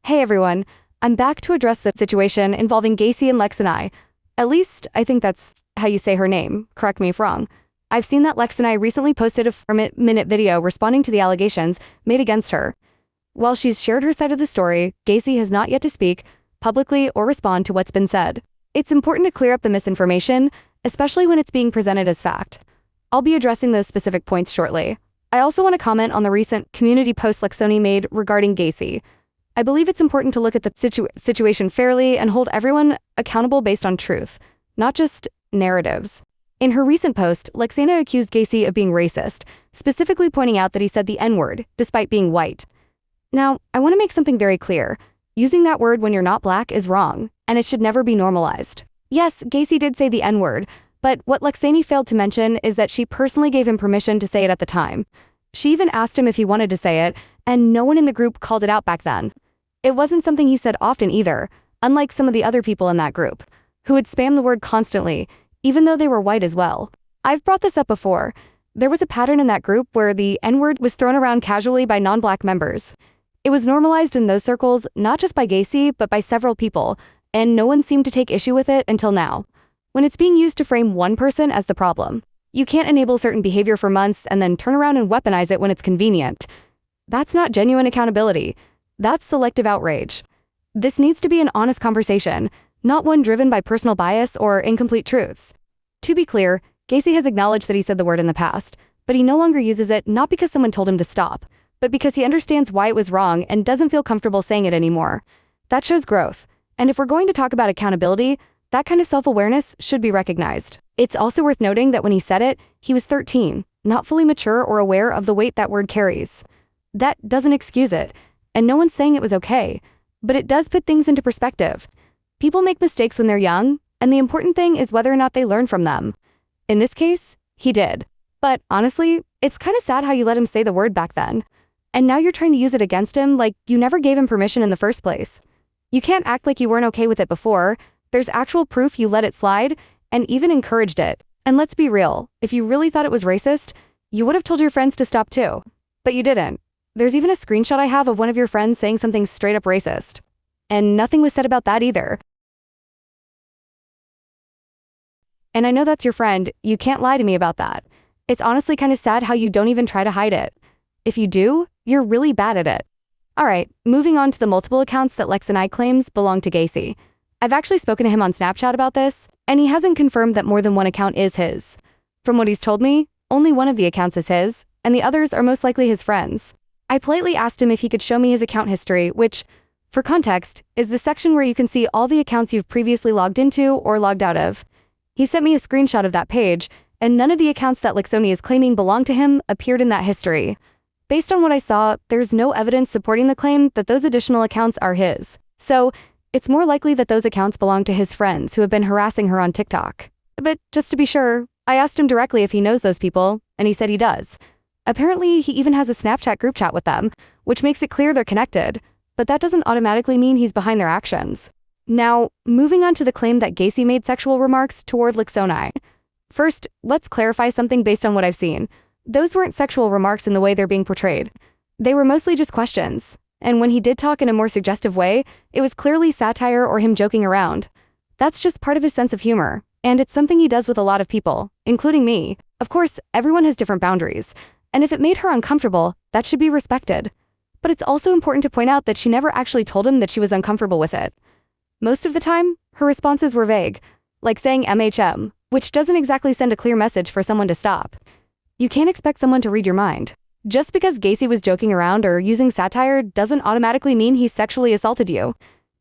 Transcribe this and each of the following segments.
Hey everyone, I'm back to address the situation involving Gacy and Lexani. At least, I think that's how you say her name, correct me if wrong. I've seen that Lexani recently posted a 4-minute video responding to the allegations made against her. While she's shared her side of the story, Gacy has not yet to speak publicly or respond to what's been said. It's important to clear up the misinformation, especially when it's being presented as fact. I'll be addressing those specific points shortly. I also want to comment on the recent community post Lexani made regarding Gacy. I believe it's important to look at the situation fairly and hold everyone accountable based on truth, not just narratives. In her recent post, Lexani accused Gacy of being racist, specifically pointing out that he said the N-word, despite being white. Now, I want to make something very clear. Using that word when you're not black is wrong, and it should never be normalized. Yes, Gacy did say the N-word, but what Lexani failed to mention is that she personally gave him permission to say it at the time. She even asked him if he wanted to say it, and no one in the group called it out back then. It wasn't something he said often either, unlike some of the other people in that group, who would spam the word constantly, even though they were white as well. I've brought this up before. There was a pattern in that group where the N-word was thrown around casually by non-black members. It was normalized in those circles, not just by Gacy, but by several people, and no one seemed to take issue with it until now, when it's being used to frame one person as the problem. You can't enable certain behavior for months and then turn around and weaponize it when it's convenient. That's not genuine accountability. That's selective outrage. This needs to be an honest conversation, not one driven by personal bias or incomplete truths. To be clear, Gacy has acknowledged that he said the word in the past, but he no longer uses it not because someone told him to stop, but because he understands why it was wrong and doesn't feel comfortable saying it anymore. That shows growth. And if we're going to talk about accountability, that kind of self-awareness should be recognized. It's also worth noting that when he said it, he was 13, not fully mature or aware of the weight that word carries. That doesn't excuse it, and no one's saying it was okay, but it does put things into perspective. People make mistakes when they're young, and the important thing is whether or not they learn from them. In this case, he did. But honestly, it's kind of sad how you let him say the word back then. And now you're trying to use it against him like you never gave him permission in the first place. You can't act like you weren't okay with it before. There's actual proof you let it slide and even encouraged it. And let's be real, if you really thought it was racist, you would have told your friends to stop too. But you didn't. There's even a screenshot I have of one of your friends saying something straight up racist. And nothing was said about that either. And I know that's your friend, you can't lie to me about that. It's honestly kind of sad how you don't even try to hide it. If you do, you're really bad at it. Alright, moving on to the multiple accounts that Lexani claims belong to Gacy. I've actually spoken to him on Snapchat about this, and he hasn't confirmed that more than one account is his. From what he's told me, only one of the accounts is his, and the others are most likely his friends. I politely asked him if he could show me his account history, which, for context, is the section where you can see all the accounts you've previously logged into or logged out of. He sent me a screenshot of that page, and none of the accounts that Lexani is claiming belong to him appeared in that history. Based on what I saw, there's no evidence supporting the claim that those additional accounts are his. So, it's more likely that those accounts belong to his friends who have been harassing her on TikTok. But just to be sure, I asked him directly if he knows those people, and he said he does. Apparently, he even has a Snapchat group chat with them, which makes it clear they're connected, but that doesn't automatically mean he's behind their actions. Now, moving on to the claim that Gacy made sexual remarks toward Lexani. First, let's clarify something based on what I've seen. Those weren't sexual remarks in the way they're being portrayed. They were mostly just questions, and when he did talk in a more suggestive way, it was clearly satire or him joking around. That's just part of his sense of humor, and it's something he does with a lot of people, including me. Of course, everyone has different boundaries, and if it made her uncomfortable, that should be respected. But it's also important to point out that she never actually told him that she was uncomfortable with it. Most of the time, her responses were vague, like saying MHM, which doesn't exactly send a clear message for someone to stop. You can't expect someone to read your mind. Just because Gacy was joking around or using satire doesn't automatically mean he sexually assaulted you.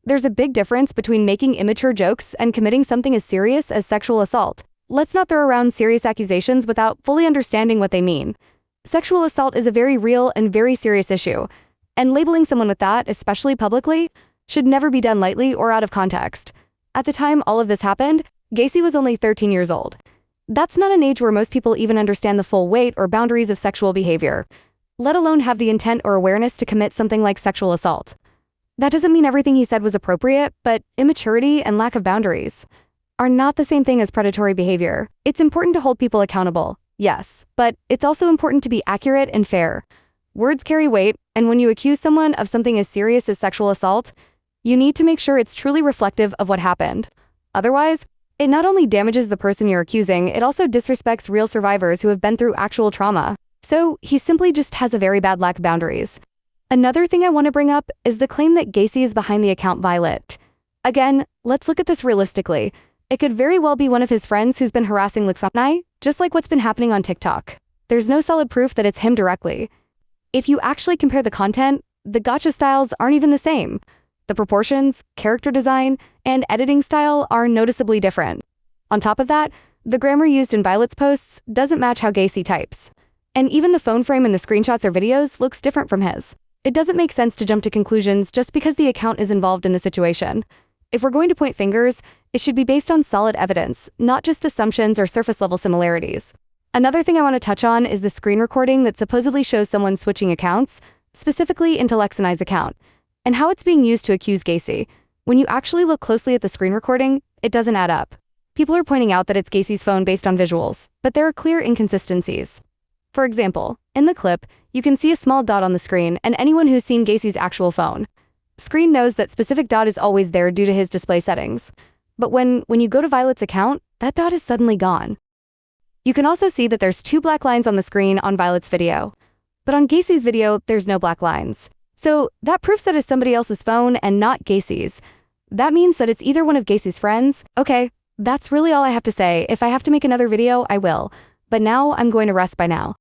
There's a big difference between making immature jokes and committing something as serious as sexual assault. Let's not throw around serious accusations without fully understanding what they mean. Sexual assault is a very real and very serious issue, and labeling someone with that, especially publicly, should never be done lightly or out of context. At the time all of this happened, Gacy was only 13 years old. That's not an age where most people even understand the full weight or boundaries of sexual behavior, let alone have the intent or awareness to commit something like sexual assault. That doesn't mean everything he said was appropriate, but immaturity and lack of boundaries are not the same thing as predatory behavior. It's important to hold people accountable, yes, but it's also important to be accurate and fair. Words carry weight, and when you accuse someone of something as serious as sexual assault, you need to make sure it's truly reflective of what happened. Otherwise, it not only damages the person you're accusing, it also disrespects real survivors who have been through actual trauma. So he simply just has a very bad lack of boundaries. Another thing I want to bring up is the claim that Gacy is behind the account Violet. Again, let's look at this realistically. It could very well be one of his friends who's been harassing Lexanai, just like what's been happening on TikTok. There's no solid proof that it's him directly. If you actually compare the content, the gacha styles aren't even the same. The proportions, character design, and editing style are noticeably different. On top of that, the grammar used in Violet's posts doesn't match how Gacy types. And even the phone frame in the screenshots or videos looks different from his. It doesn't make sense to jump to conclusions just because the account is involved in the situation. If we're going to point fingers, it should be based on solid evidence, not just assumptions or surface-level similarities. Another thing I want to touch on is the screen recording that supposedly shows someone switching accounts, specifically into Lexanai's account, and how it's being used to accuse Gacy. When you actually look closely at the screen recording, it doesn't add up. People are pointing out that it's Gacy's phone based on visuals, but there are clear inconsistencies. For example, in the clip, you can see a small dot on the screen, and anyone who's seen Gacy's actual phone. Screen knows that specific dot is always there due to his display settings. But when you go to Violet's account, that dot is suddenly gone. You can also see that there's 2 black lines on the screen on Violet's video. But on Gacy's video, there's no black lines. So that proves that it's somebody else's phone and not Gacy's. That means that it's either one of Gacy's friends. Okay, that's really all I have to say. If I have to make another video, I will. But now I'm going to rest by now.